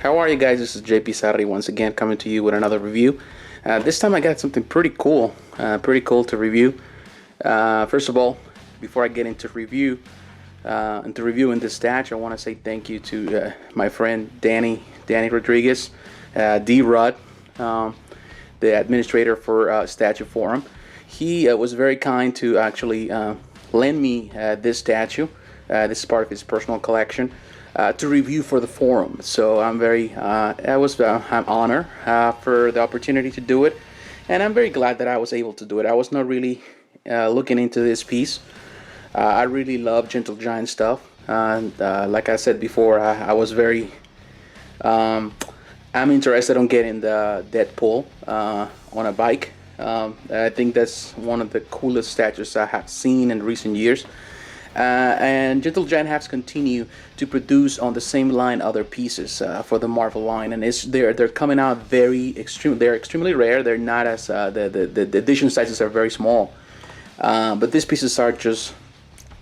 How are you guys? This is JP Sarri once again coming to you with another review. This time I got something pretty cool to review. First of all, before I get into reviewing this statue, I want to say thank you to my friend Danny Rodriguez, D-Rod, the administrator for Statue Forum. He was very kind to actually lend me this statue. This is part of his personal collection. To review for the forum. So I'm I'm honored for the opportunity to do it, and I'm very glad that I was able to do it. I was not really looking into this piece. I really love Gentle Giant stuff, and like I said before, I'm interested in getting the Deadpool on a bike. I think that's one of the coolest statues I have seen in recent years. And Gentle Giant has continued to produce on the same line other pieces for the Marvel line, and they're coming out they're extremely rare. They're not as the edition sizes are very small, but these pieces are just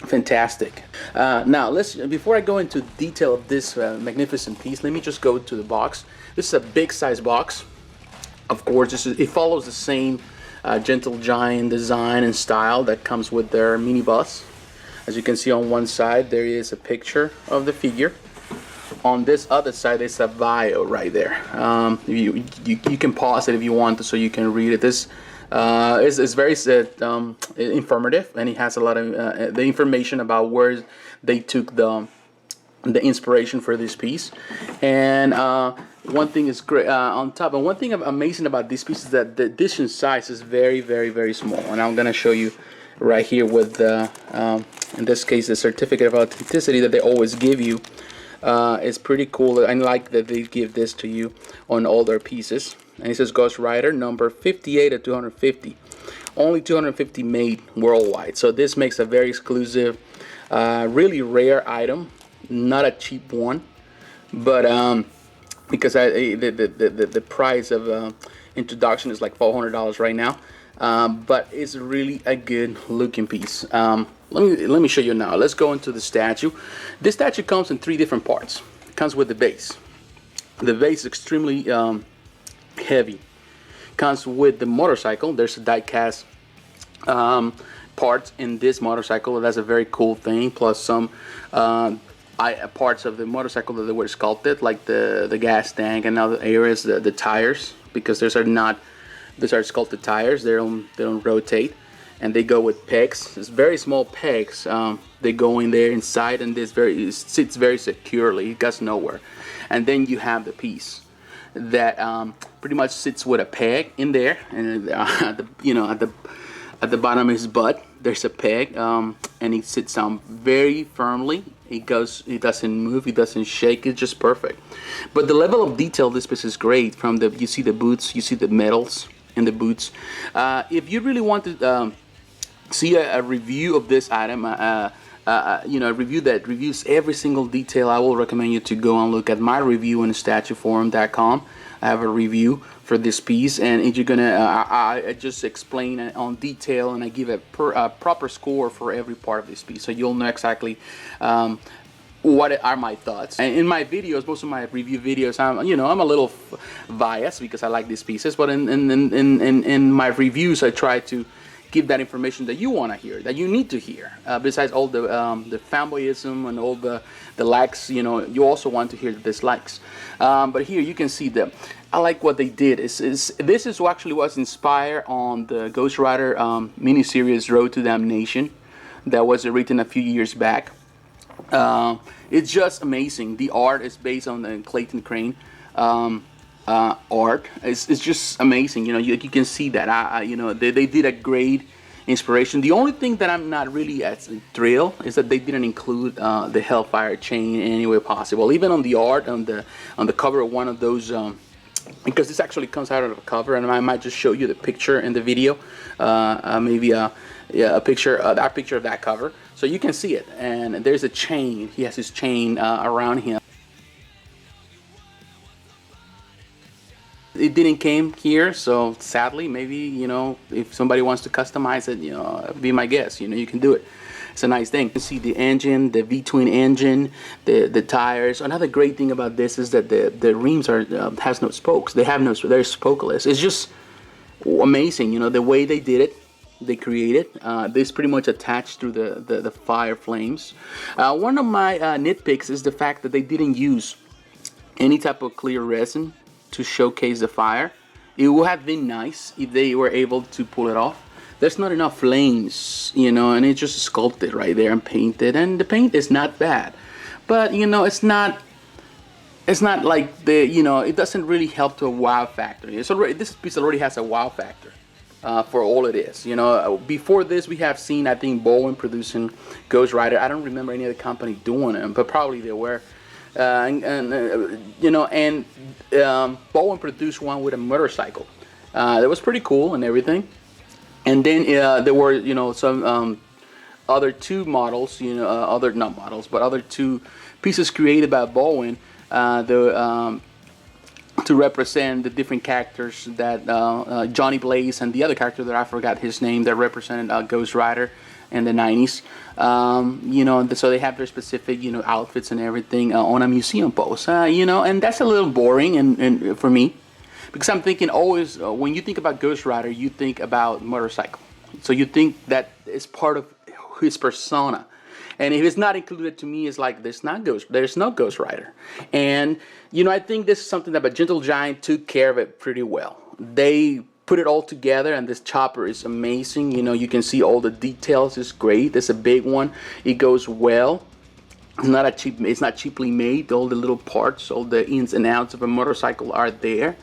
fantastic. Now before I go into detail of this magnificent piece, let me just go to the box. This is a big size box. Of course, it follows the same Gentle Giant design and style that comes with their mini bus. As you can see, on one side there is a picture of the figure. On this other side there's a bio right there. You can pause it if you want to, so you can read it. This is very informative, and it has a lot of the information about where they took the inspiration for this piece. And one thing is great on top, and one thing amazing about this piece is that the edition size is very, very, very small. And I'm gonna show you right here with the in this case the certificate of authenticity that they always give you. It's pretty cool. I like that they give this to you on all their pieces, and it says Ghost Rider number 58 of 250, only 250 made worldwide. So this makes a very exclusive, really rare item, not a cheap one, but because the price of introduction is like $400 right now. But it's really a good looking piece. Let me show you now. Let's go into the statue. This statue comes in 3 different parts. It comes with the base. The base is extremely heavy. Comes with the motorcycle. There's a die cast parts in this motorcycle. That's a very cool thing. Plus some parts of the motorcycle that were sculpted, like the gas tank and other areas, the tires, because these are sculpted tires. They don't rotate, and they go with pegs. It's very small pegs. They go in there inside, and it sits very securely. It goes nowhere. And then you have the piece that pretty much sits with a peg in there, and at the bottom of his butt there's a peg, and it sits down very firmly. It doesn't move, it doesn't shake. It's just perfect. But the level of detail of this piece is great. You see the boots, you see the medals in the boots. If you really want to see a review of this item, a review that reviews every single detail, I will recommend you to go and look at my review on statueforum.com. I have a review for this piece, and you're gonna I just explain it on detail, and I give a proper score for every part of this piece, so you'll know exactly what are my thoughts. And in my videos, most of my review videos, I'm a little biased because I like these pieces, but in my reviews I try to give that information that you want to hear, that you need to hear. Besides all the fanboyism and all the likes, you also want to hear the dislikes. But here you can see that I like what they did. This is actually was inspired on the Ghost Rider miniseries Road to Damnation that was written a few years back. It's just amazing. The art is based on the Clayton Crain art. It's just amazing. You can see that. They did a great inspiration. The only thing that I'm not really as thrilled is that they didn't include the Hellfire chain in any way possible. Even on the art, on the cover of one of those, because this actually comes out of a cover, and I might just show you the picture in the video. Maybe a picture of that cover, so you can see it. And there's a chain. He has his chain around him. It didn't came here, so sadly, maybe if somebody wants to customize it, be my guest. You can do it. it's a nice thing. You can see the engine, the V-twin engine, the tires. Another great thing about this is that the rims are has no spokes. They're spokeless. It's just amazing, you know, the way they did it. They created this pretty much attached through the fire flames. One of my nitpicks is the fact that they didn't use any type of clear resin to showcase the fire. It would have been nice if they were able to pull it off. There's not enough flames, you know, and it's just sculpted right there and painted, and the paint is not bad, but you know, it's not like the, you know, it doesn't really help to a wow factor. This piece already has a wow factor. For all it is, you know. Before this, we have seen, I think, Bowen producing Ghost Rider. I don't remember any other company doing them, but probably they were. You know, and Bowen produced one with a motorcycle. That was pretty cool and everything. And then there were, you know, some other two models, you know, other two pieces created by Bowen. To represent the different characters that Johnny Blaze and the other character that I forgot his name that represented Ghost Rider in the 90s. You know, so they have their specific, you know, outfits and everything on a museum pose. You know, and that's a little boring and for me, because I'm thinking always when you think about Ghost Rider, you think about motorcycle. So you think that is part of his persona. And if it's not included, to me, it's like there's no Ghost Rider. And you know, I think this is something that Gentle Giant took care of it pretty well. They put it all together, and this chopper is amazing. You know, you can see all the details. It's great. It's a big one. It goes well. It's not cheaply made. All the little parts, all the ins and outs of a motorcycle are there.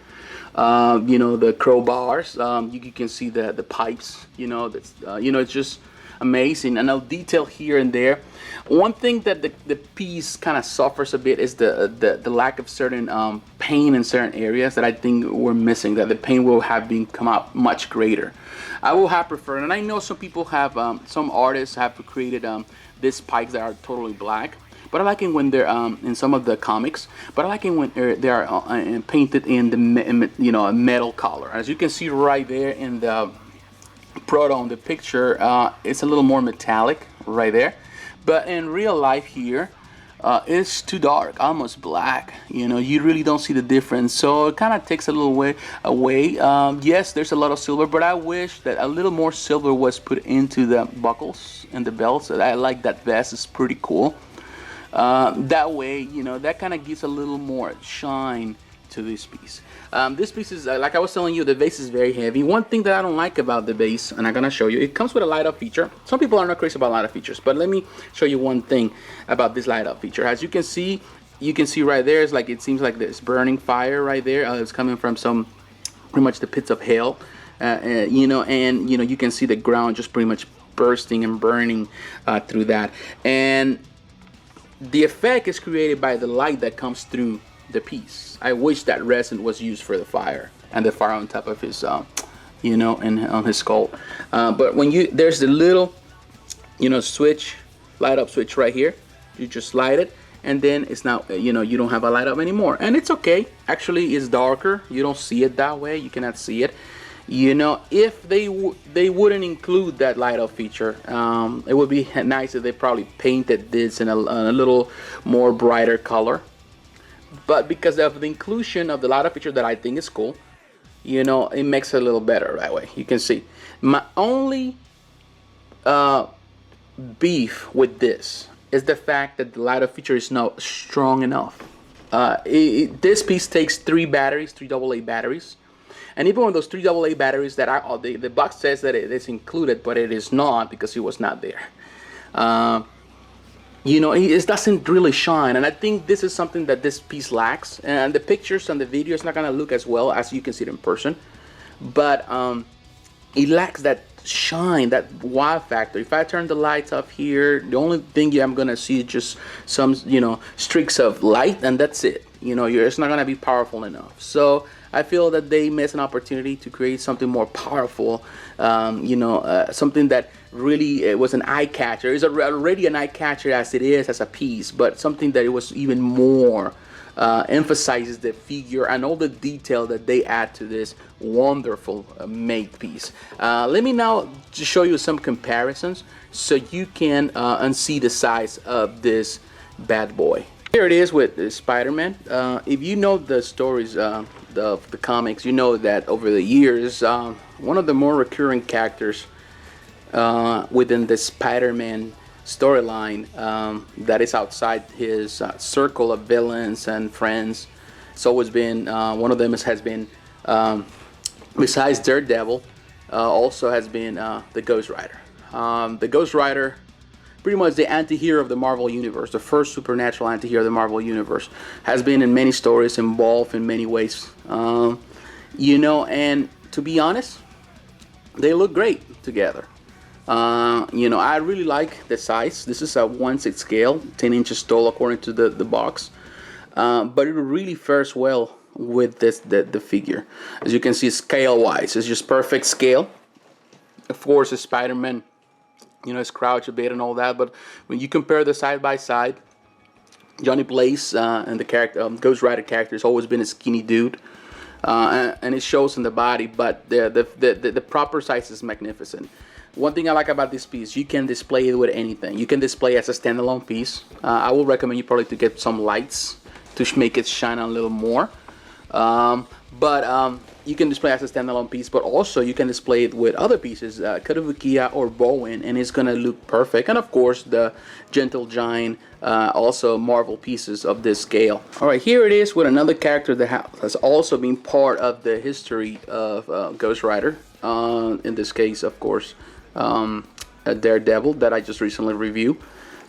You know, the crowbars. You can see the pipes. You know, that's you know, it's just amazing. And I'll detail here and there. One thing that the piece kind of suffers a bit is the lack of certain paint in certain areas that I think we're missing, that the paint will have come out much greater. I will have preferred, and I know some people have, some artists have created these pikes that are totally black, but I like it when they're in some of the comics, but I like it when they are painted in the you know, a metal color. As you can see right there in the proto on the picture, it's a little more metallic right there, but in real life here it's too dark, almost black. You know, you really don't see the difference, so it kind of takes a little way away. Yes, there's a lot of silver, but I wish that a little more silver was put into the buckles and the belts. I like that vest, it's pretty cool. That way, you know, that kind of gives a little more shine to this piece. This piece is, like I was telling you, the base is very heavy. One thing that I don't like about the base, and I'm gonna show you, it comes with a light up feature. Some people are not crazy about light up features, but let me show you one thing about this light up feature. As you can see right there, it's like, it seems like there's burning fire right there. It's coming from pretty much the pits of hell. You know, and you know, you can see the ground just pretty much bursting and burning through that. And the effect is created by the light that comes through the piece. I wish that resin was used for the fire and the fire on top of his, you know, and on his skull. But when there's the little, you know, switch, light up switch right here. You just slide it, and then it's not, you know, you don't have a light up anymore, and it's okay. Actually, it's darker. You don't see it that way. You cannot see it. You know, if they wouldn't include that light up feature, it would be nice if they probably painted this in a little more brighter color. But because of the inclusion of the light up feature that I think is cool, you know, it makes it a little better that way. You can see my only beef with this is the fact that the light up feature is not strong enough. This piece takes 3 batteries, 3 AA batteries. And even with those 3 AA batteries that the box says that it is included, but it is not, because it was not there. You know, it doesn't really shine, and I think this is something that this piece lacks. And the pictures and the video is not gonna look as well as you can see it in person, but it lacks that shine, that wow factor. If I turn the lights off here, the only thing I'm gonna see is just some, you know, streaks of light, and that's it. You know, it's not gonna be powerful enough. So I feel that they missed an opportunity to create something more powerful, you know, something that really was an eye catcher. It's already an eye catcher as it is as a piece, but something that it was even more emphasizes the figure and all the detail that they add to this wonderful made piece. Let me now just show you some comparisons so you can unsee the size of this bad boy. Here it is with Spider-Man. If you know the stories of the comics, you know that over the years, one of the more recurring characters within the Spider-Man storyline that is outside his circle of villains and friends, it's always been one of them has been, besides Daredevil, also has been the Ghost Rider. The Ghost Rider, pretty much the anti-hero of the Marvel Universe, the first supernatural anti-hero of the Marvel Universe, has been in many stories, involved in many ways. You know, and to be honest, they look great together. You know, I really like the size. This is a 1/6 scale, 10 inches tall according to the box. But it really fares well with the figure. As you can see, scale-wise, it's just perfect scale. Of course, it's Spider-Man, you know, it's crouch a bit and all that, but when you compare the side by side, Johnny Blaze and the character, Ghost Rider character, has always been a skinny dude, and it shows in the body. But the proper size is magnificent. One thing I like about this piece, you can display it with anything. You can display it as a standalone piece. I will recommend you probably to get some lights to make it shine a little more. You can display it as a standalone piece, but also you can display it with other pieces, Katavukia or Bowen, and it's gonna look perfect. And of course, the Gentle Giant, also Marvel pieces of this scale. All right, here it is with another character that has also been part of the history of Ghost Rider. In this case, of course, a Daredevil that I just recently reviewed.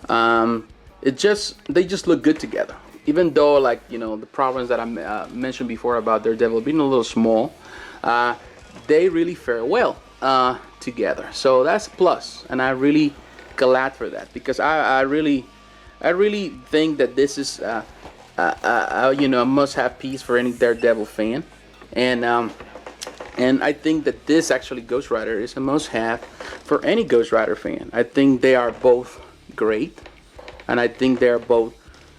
They just look good together. Even though, like, you know, the problems that I mentioned before about Daredevil being a little small, they really fare well together. So that's a plus, and I'm really glad for that, because I really think that this is you know, a must-have piece for any Daredevil fan, and I think that this actually Ghost Rider is a must-have for any Ghost Rider fan. I think they are both great, and I think they are both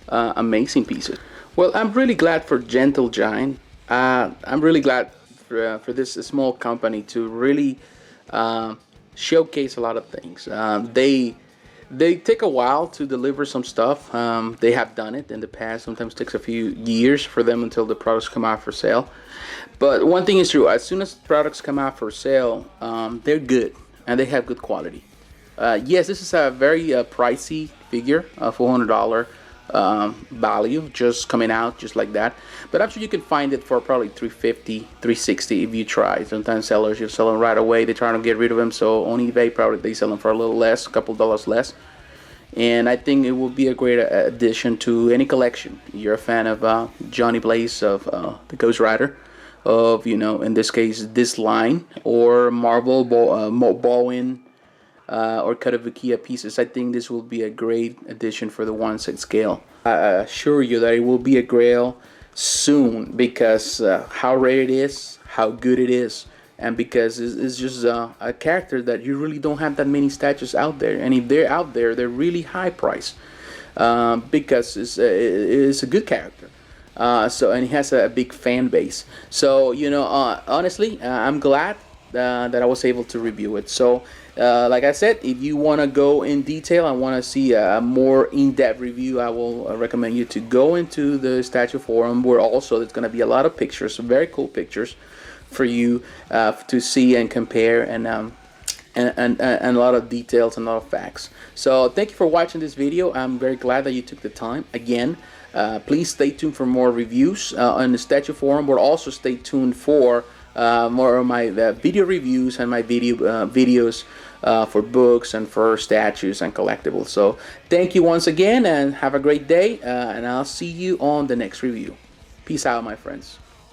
amazing pieces. Well, I'm really glad for Gentle Giant. I'm really glad for this small company to really showcase a lot of things. They take a while to deliver some stuff. They have done it in the past. Sometimes it takes a few years for them until the products come out for sale. But one thing is true: as soon as products come out for sale, they're good and they have good quality. Yes, this is a very pricey figure, a $400 value, just coming out just like that. But actually, you can find it for probably $350, $360 if you try. Sometimes sellers, you sell them right away. They're trying to get rid of them, so on eBay probably they sell them for a little less, a couple dollars less. And I think it will be a great addition to any collection. You're a fan of Johnny Blaze, of the Ghost Rider, of, you know, in this case, this line, or Marvel Bowen, or Katavukia pieces. I think this will be a great addition for the 1/6 scale. I assure you that it will be a grail soon, because how rare it is, how good it is, and because it's just a character that you really don't have that many statues out there. And if they're out there, they're really high price, because it's a good character. And he has a big fan base. So, you know, honestly, I'm glad that I was able to review it. So, like I said, if you want to go in detail and want to see a more in-depth review, I will recommend you to go into the statue forum, where also there's going to be a lot of pictures, very cool pictures for you to see and compare, and a lot of details and a lot of facts. So thank you for watching this video. I'm very glad that you took the time. Again, please stay tuned for more reviews on the statue forum, but also stay tuned for more of my video reviews and my videos for books and for statues and collectibles. So thank you once again, and have a great day, and I'll see you on the next review. Peace out, my friends.